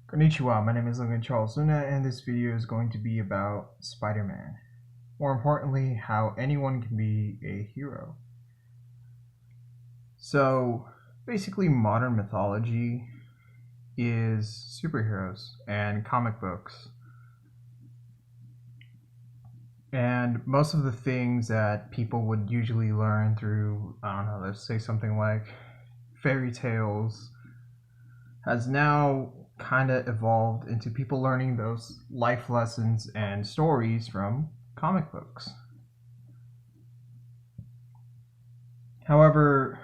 Konnichiwa, my name is Logan Charles Luna, and this video is going to be about Spider-Man. More importantly, how anyone can be a hero. So, basically, modern mythology is superheroes and comic books. And most of the things that people would usually learn through, I don't know, let's say something like fairy tales, has now kind of evolved into people learning those life lessons and stories from comic books. However,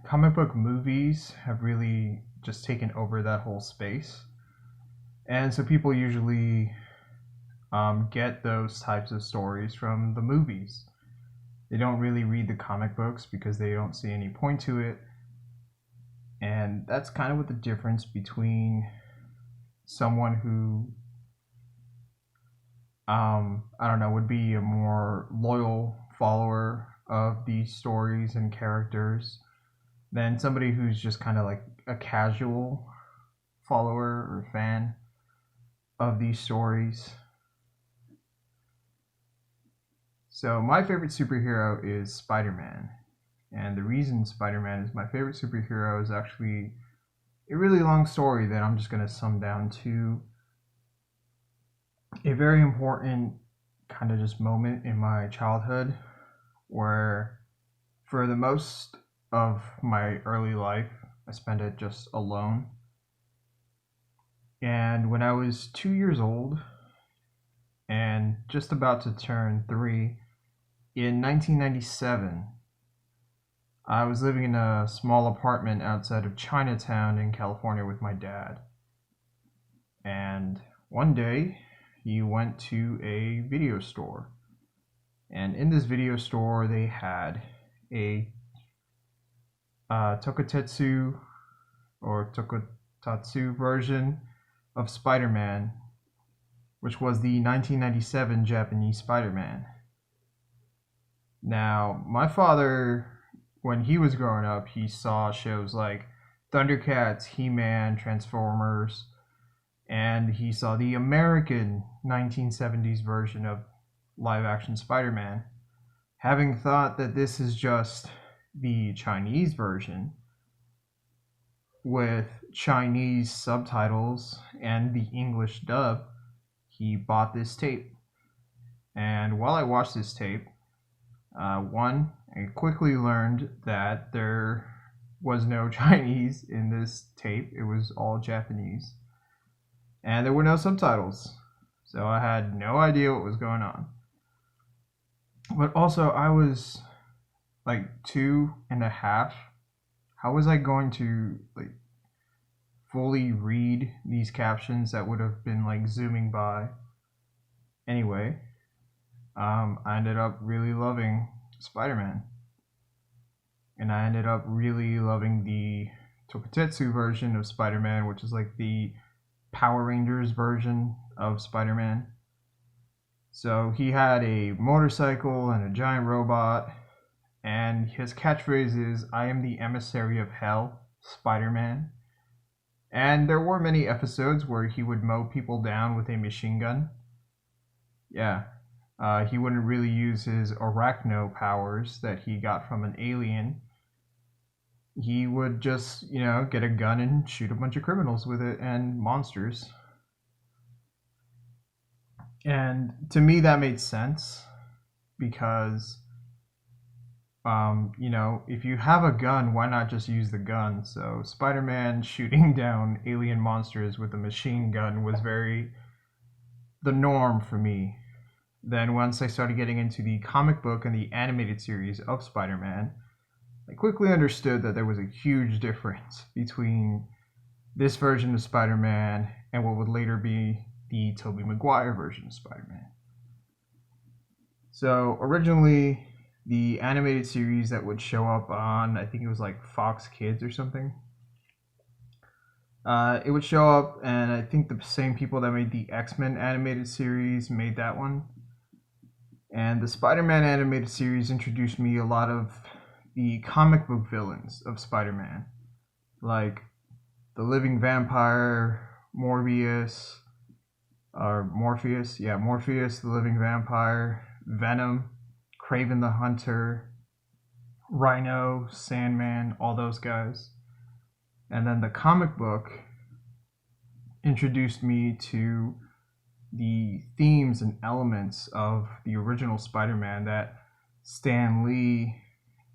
comic book movies have really just taken over that whole space. And so people usually get those types of stories from the movies. They don't really read the comic books because they don't see any point to it. And that's kind of what the difference between someone who I don't know, would be a more loyal follower of these stories and characters than somebody who's just kind of like a casual follower or fan of these stories. So my favorite superhero is Spider-Man. And the reason Spider-Man is my favorite superhero is actually a really long story that I'm just going to sum down to a very important kind of just moment in my childhood where for the most of my early life I spent it just alone. And when I was 2 years old and just about to turn 3 in 1997, I was living in a small apartment outside of Chinatown in California with my dad. And one day he went to a video store. And in this video store, they had a Tokotetsu or Tokotatsu version of Spider-Man, which was the 1997 Japanese Spider-Man. Now, my father, when he was growing up, he saw shows like Thundercats, He-Man, Transformers, and he saw the American 1970s version of live-action Spider-Man. Having thought that this is just the Chinese version with Chinese subtitles and the English dub, he bought this tape. And while I watched this tape, one, I quickly learned that there was no Chinese in this tape. It was all Japanese. And there were no subtitles. So I had no idea what was going on. But also, I was like 2.5. How was I going to like fully read these captions that would have been like zooming by? Anyway, I ended up really loving Spider-Man. And I ended up really loving the Tokotetsu version of Spider-Man, which is like the Power Rangers version of Spider-Man. So he had a motorcycle and a giant robot, and his catchphrase is, "I am the emissary of hell, Spider-Man." And there were many episodes where he would mow people down with a machine gun. Yeah, he wouldn't really use his arachno powers that he got from an alien. He would just, get a gun and shoot a bunch of criminals with it and monsters. And to me, that made sense because, if you have a gun, why not just use the gun? So Spider-Man shooting down alien monsters with a machine gun was very the norm for me. Then once I started getting into the comic book and the animated series of Spider-Man, I quickly understood that there was a huge difference between this version of Spider-Man and what would later be the Tobey Maguire version of Spider-Man. So originally, the animated series that would show up on, I think it was like Fox Kids or something, it would show up, and I think the same people that made the X-Men animated series made that one. And the Spider-Man animated series introduced me a lot of the comic book villains of Spider-Man, like the living vampire Morbius, or Morpheus, yeah, Morpheus, the Living Vampire, Venom, Kraven the Hunter, Rhino, Sandman, all those guys. And then the comic book introduced me to the themes and elements of the original Spider-Man that Stan Lee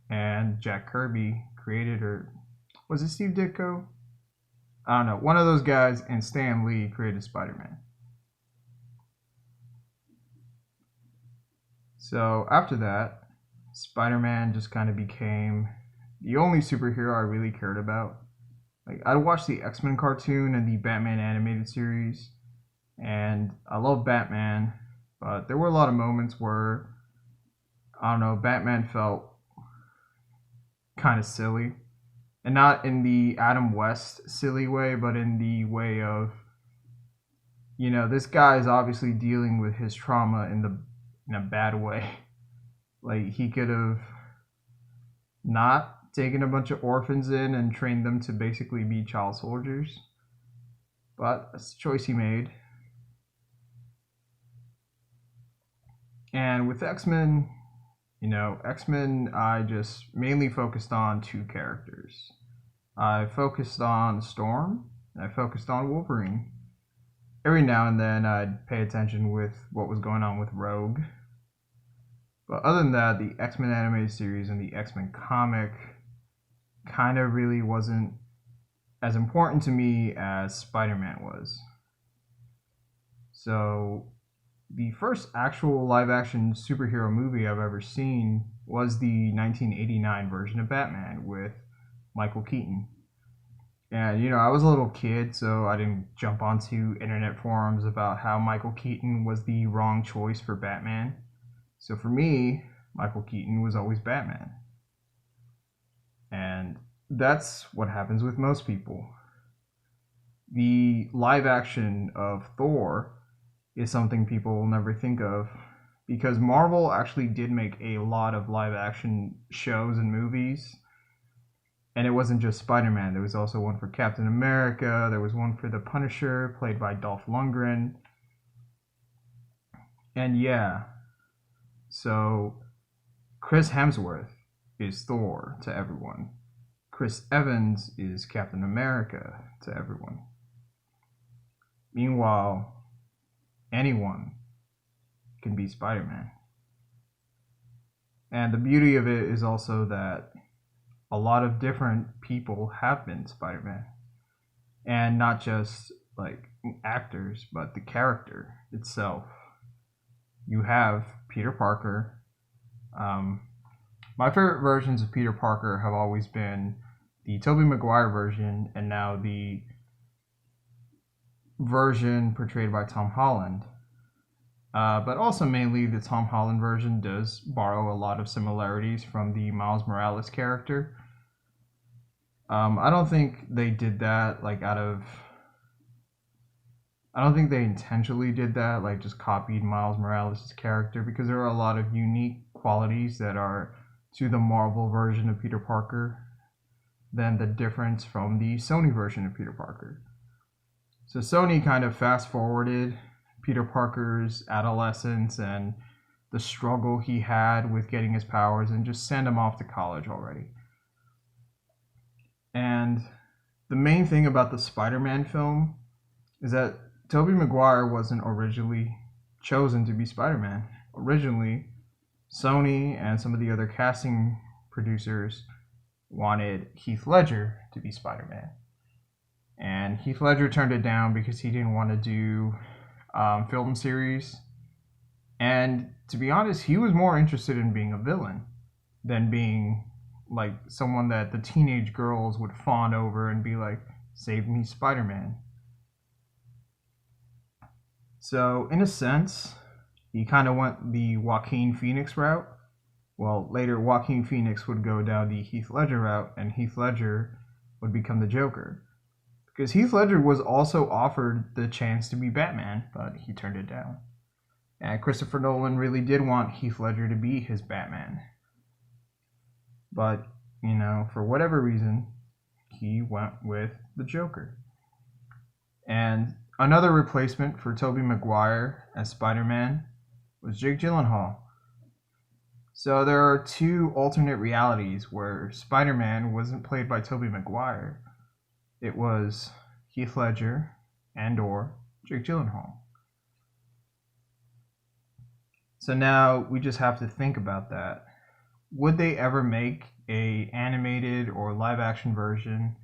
and Jack Kirby created, or was it Steve Ditko? I don't know. One of those guys and Stan Lee created Spider-Man. So after that, Spider-Man just kind of became the only superhero I really cared about. Like, I'd watch the X-Men cartoon and the Batman animated series, and I love Batman, but there were a lot of moments where, I don't know, Batman felt kind of silly. And not in the Adam West silly way, but in the way of, this guy is obviously dealing with his trauma in a bad way. Like, he could have not taken a bunch of orphans in and trained them to basically be child soldiers, but that's the choice he made. And with X-Men, X-Men, I just mainly focused on two characters. I focused on Storm, and I focused on Wolverine. Every now and then I'd pay attention with what was going on with Rogue. But other than that, the X-Men animated series and the X-Men comic kind of really wasn't as important to me as Spider-Man was. So the first actual live-action superhero movie I've ever seen was the 1989 version of Batman with Michael Keaton. And, I was a little kid, so I didn't jump onto internet forums about how Michael Keaton was the wrong choice for Batman. So for me, Michael Keaton was always Batman. And that's what happens with most people. The live action of Thor is something people will never think of, because Marvel actually did make a lot of live action shows and movies. And it wasn't just Spider-Man. There was also one for Captain America. There was one for the Punisher, played by Dolph Lundgren. And yeah, so Chris Hemsworth is Thor to everyone. Chris Evans is Captain America to everyone. Meanwhile, anyone can be Spider-Man. And the beauty of it is also that a lot of different people have been Spider-Man. And not just like actors, but the character itself. You have Peter Parker. My favorite versions of Peter Parker have always been the Tobey Maguire version, and now the version portrayed by Tom Holland. But also mainly the Tom Holland version does borrow a lot of similarities from the Miles Morales character. I don't think they did that I don't think they intentionally did that, like just copied Miles Morales' character, because there are a lot of unique qualities that are to the Marvel version of Peter Parker than the difference from the Sony version of Peter Parker. So Sony kind of fast forwarded Peter Parker's adolescence and the struggle he had with getting his powers and just sent him off to college already. And the main thing about the Spider-Man film is that Tobey Maguire wasn't originally chosen to be Spider-Man. Originally, Sony and some of the other casting producers wanted Heath Ledger to be Spider-Man. And Heath Ledger turned it down because he didn't want to do film series. And to be honest, he was more interested in being a villain than being like someone that the teenage girls would fawn over and be like, save me, Spider-Man. So in a sense, he kind of went the Joaquin Phoenix route. Well, later Joaquin Phoenix would go down the Heath Ledger route, and Heath Ledger would become the Joker. Because Heath Ledger was also offered the chance to be Batman, but he turned it down. And Christopher Nolan really did want Heath Ledger to be his Batman. But, for whatever reason, he went with the Joker. And another replacement for Tobey Maguire as Spider-Man was Jake Gyllenhaal. So there are two alternate realities where Spider-Man wasn't played by Tobey Maguire. It was Heath Ledger and or Jake Gyllenhaal. So now we just have to think about that. Would they ever make a animated or live action version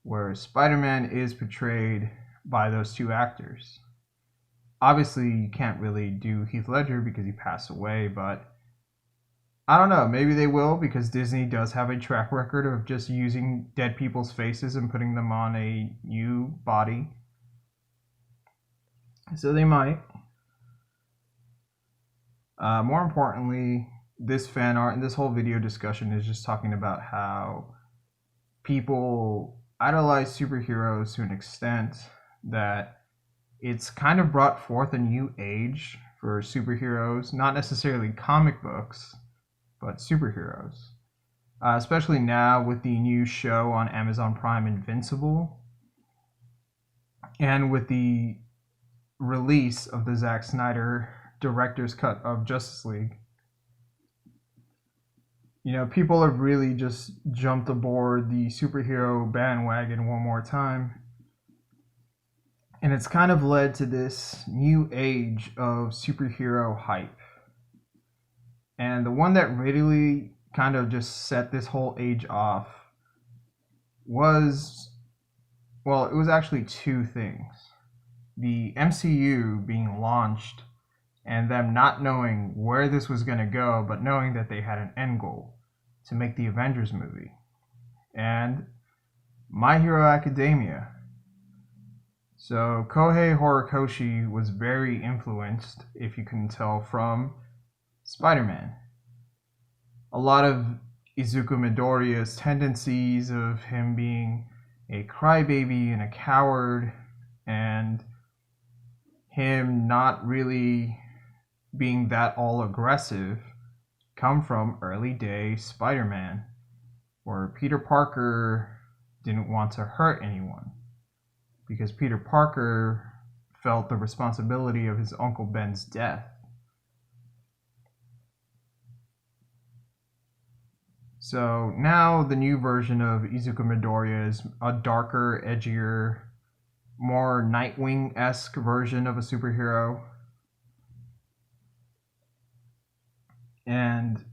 where Spider-Man is portrayed by those two actors? Obviously, you can't really do Heath Ledger because he passed away, but I don't know, maybe they will, because Disney does have a track record of just using dead people's faces and putting them on a new body. So they might. More importantly, this fan art and this whole video discussion is just talking about how people idolize superheroes to an extent that it's kind of brought forth a new age for superheroes, not necessarily comic books, but superheroes. Especially now with the new show on Amazon Prime, Invincible, and with the release of the Zack Snyder director's cut of Justice League. You know, people have really just jumped aboard the superhero bandwagon one more time. And it's kind of led to this new age of superhero hype. And the one that really kind of just set this whole age off was, well, it was actually two things. The MCU being launched and them not knowing where this was going to go, but knowing that they had an end goal to make the Avengers movie. And My Hero Academia. So Kohei Horikoshi was very influenced, if you can tell, from Spider-Man. A lot of Izuku Midoriya's tendencies of him being a crybaby and a coward, and him not really being that all aggressive, come from early day Spider-Man, where Peter Parker didn't want to hurt anyone because Peter Parker felt the responsibility of his Uncle Ben's death. So now the new version of Izuku Midoriya is a darker, edgier, more Nightwing-esque version of a superhero. And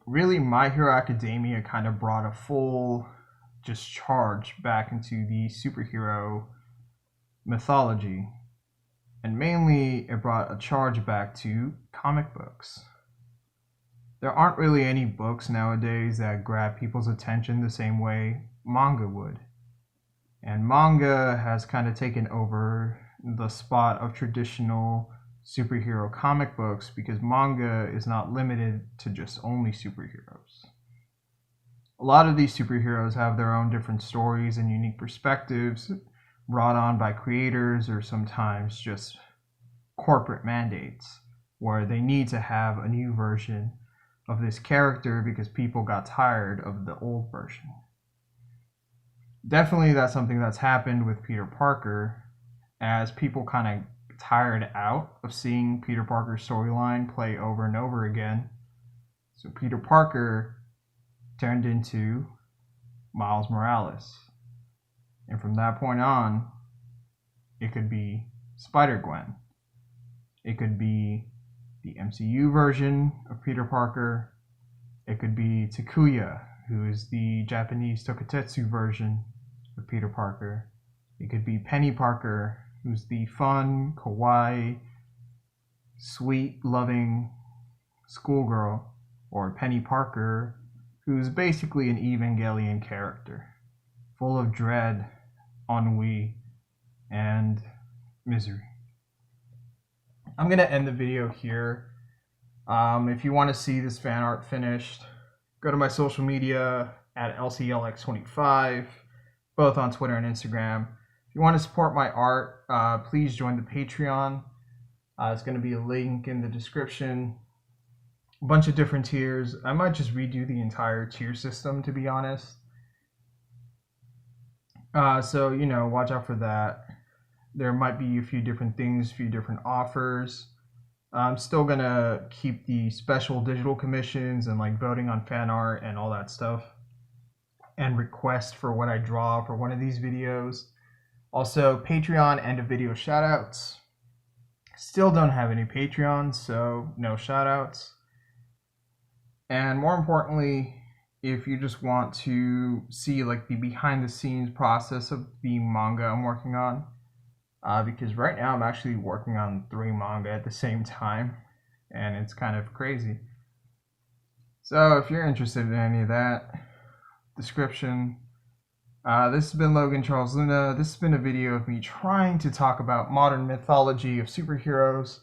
really, My Hero Academia kind of brought a full just charge back into the superhero mythology. And mainly, it brought a charge back to comic books. There aren't really any books nowadays that grab people's attention the same way manga would. And manga has kind of taken over the spot of traditional superhero comic books because manga is not limited to just only superheroes. A lot of these superheroes have their own different stories and unique perspectives brought on by creators or sometimes just corporate mandates where they need to have a new version of this character because people got tired of the old version. Definitely that's something that's happened with Peter Parker, as people kind of tired out of seeing Peter Parker's storyline play over and over again. So Peter Parker turned into Miles Morales. And from that point on, it could be Spider-Gwen. It could be the MCU version of Peter Parker. It could be Takuya, who is the Japanese Tokutetsu version of Peter Parker. It could be Penny Parker, who's the fun, kawaii, sweet, loving schoolgirl. Or Penny Parker, who's basically an Evangelion character, full of dread, ennui, and misery. I'm going to end the video here. If you want to see this fan art finished, go to my social media at LCLX25, both on Twitter and Instagram. If you want to support my art, please join the Patreon. It's going to be a link in the description. A bunch of different tiers. I might just redo the entire tier system, to be honest. So, watch out for that. There might be a few different things, a few different offers. I'm still gonna keep the special digital commissions and like voting on fan art and all that stuff, and request for what I draw for one of these videos. Also, Patreon end of video shoutouts. Still don't have any Patreon, so no shoutouts. And more importantly, if you just want to see like the behind the scenes process of the manga I'm working on, because right now I'm actually working on 3 manga at the same time, and it's kind of crazy. So if you're interested in any of that, description. This has been Logan Charles Luna. This has been a video of me trying to talk about modern mythology of superheroes.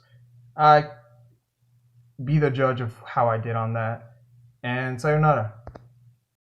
Be the judge of how I did on that. And sayonara.